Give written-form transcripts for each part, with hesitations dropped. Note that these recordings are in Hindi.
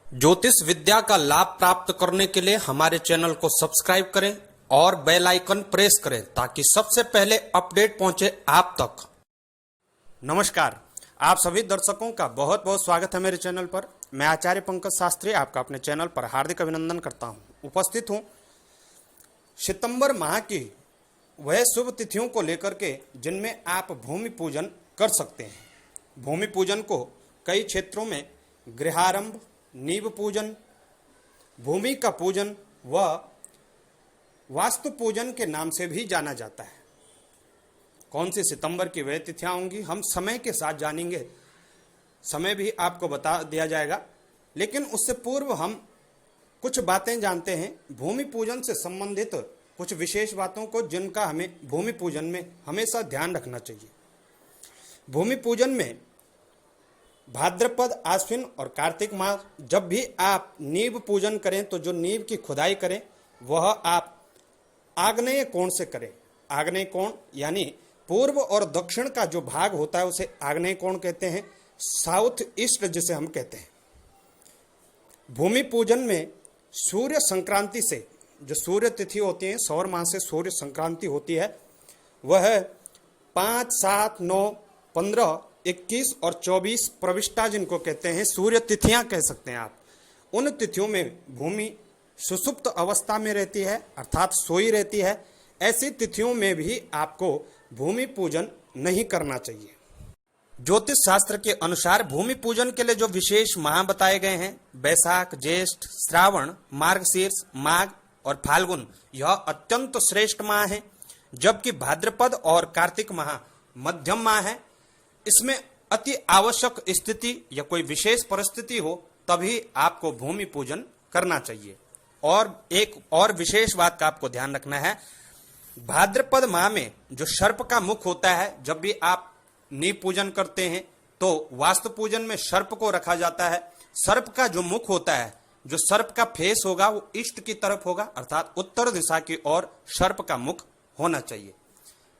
ज्योतिष विद्या का लाभ प्राप्त करने के लिए हमारे चैनल को सब्सक्राइब करें और बेल आइकन प्रेस करें ताकि सबसे पहले अपडेट पहुंचे आप तक। नमस्कार, आप सभी दर्शकों का बहुत बहुत स्वागत है मेरे चैनल पर। मैं आचार्य पंकज शास्त्री आपका अपने चैनल पर हार्दिक अभिनंदन करता हूं। उपस्थित हूं सितंबर माह की वह शुभ तिथियों को लेकर के जिनमें आप भूमि पूजन कर सकते हैं। भूमि पूजन को कई क्षेत्रों में गृहारंभ, नींव पूजन, भूमि का पूजन व वास्तु पूजन के नाम से भी जाना जाता है। कौन सी सितंबर की वह तिथियां होंगी हम समय के साथ जानेंगे, समय भी आपको बता दिया जाएगा। लेकिन उससे पूर्व हम कुछ बातें जानते हैं भूमि पूजन से संबंधित कुछ विशेष बातों को, जिनका हमें भूमि पूजन में हमेशा ध्यान रखना चाहिए। भूमि पूजन में भाद्रपद, आश्विन और कार्तिक मास जब भी आप नींव पूजन करें तो जो नींव की खुदाई करें वह आप आग्नेय कोण से करें। आग्नेय कोण यानी पूर्व और दक्षिण का जो भाग होता है उसे आग्नेय कोण कहते हैं, साउथ ईस्ट जिसे हम कहते हैं। भूमि पूजन में सूर्य संक्रांति से, जो सूर्य तिथि होती है, सौर माह से सूर्य संक्रांति होती है, वह 5, 7, 9, 15, 21 और 24 प्रविष्टा जिनको कहते हैं, सूर्य तिथियां कह सकते हैं आप। उन तिथियों में भूमि सुसुप्त अवस्था में रहती है, अर्थात सोई रहती है। ऐसी तिथियों में भी आपको भूमि पूजन नहीं करना चाहिए। ज्योतिष शास्त्र के अनुसार भूमि पूजन के लिए जो विशेष माह बताए गए हैं, बैसाख, ज्येष्ठ, श्रावण, मार्गशीर्ष, माघ और फाल्गुन, यह अत्यंत श्रेष्ठ माह है। जबकि भाद्रपद और कार्तिक माह मध्यम माह है। इसमें अति आवश्यक स्थिति या कोई विशेष परिस्थिति हो तभी आपको भूमि पूजन करना चाहिए। और एक और विशेष बात का आपको ध्यान रखना है, भाद्रपद माह में जो सर्प का मुख होता है, जब भी आप नींव पूजन करते हैं तो वास्तु पूजन में सर्प को रखा जाता है। सर्प का जो मुख होता है, जो सर्प का फेस होगा वो ईस्ट की तरफ होगा, अर्थात उत्तर दिशा की ओर सर्प का मुख होना चाहिए।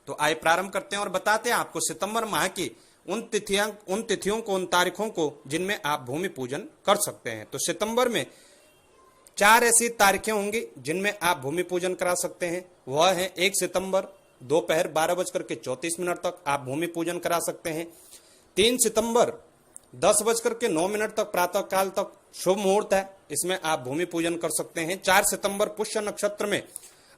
तो आइए प्रारंभ करते हैं और बताते हैं आपको सितंबर माह की उन तिथियों को, उन तारीखों को जिनमें आप भूमि पूजन कर सकते हैं। तो सितंबर में 4 ऐसी तारीखें होंगी जिनमें आप भूमि पूजन करा सकते हैं। वह है 1 सितंबर दोपहर 12:34 तक आप भूमि पूजन करा सकते हैं। 3 सितंबर 10:09 तक प्रातः काल तक शुभ मुहूर्त है, इसमें आप भूमि पूजन कर सकते हैं। 4 सितंबर पुष्य नक्षत्र में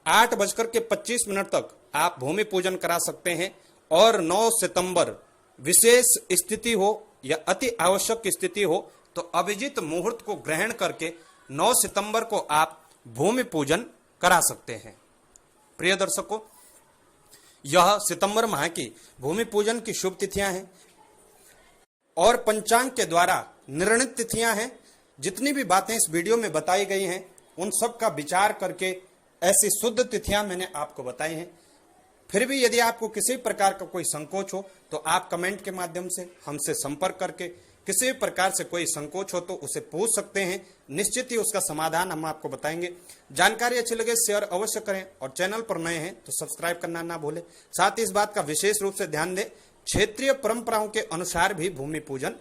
8:25 तक आप भूमि पूजन करा सकते हैं। और 9 सितंबर विशेष स्थिति हो या अति आवश्यक स्थिति हो तो अभिजीत मुहूर्त को ग्रहण करके 9 सितंबर को आप भूमि पूजन करा सकते हैं। प्रिय दर्शकों, यह सितंबर माह की भूमि पूजन की शुभ तिथियां हैं और पंचांग के द्वारा निर्णित तिथियां हैं। जितनी भी बातें इस वीडियो में बताई गई हैं उन सब का विचार करके ऐसी शुद्ध तिथियां मैंने आपको बताई हैं। फिर भी यदि आपको किसी प्रकार का कोई संकोच हो तो आप कमेंट के माध्यम से हमसे संपर्क करके किसी भी प्रकार से कोई संकोच हो तो उसे पूछ सकते हैं। निश्चित ही उसका समाधान हम आपको बताएंगे। जानकारी अच्छी लगे शेयर अवश्य करें और चैनल पर नए हैं तो सब्सक्राइब करना ना भूलें। साथ ही इस बात का विशेष रूप से ध्यान दें, क्षेत्रीय परंपराओं के अनुसार भी भूमि पूजन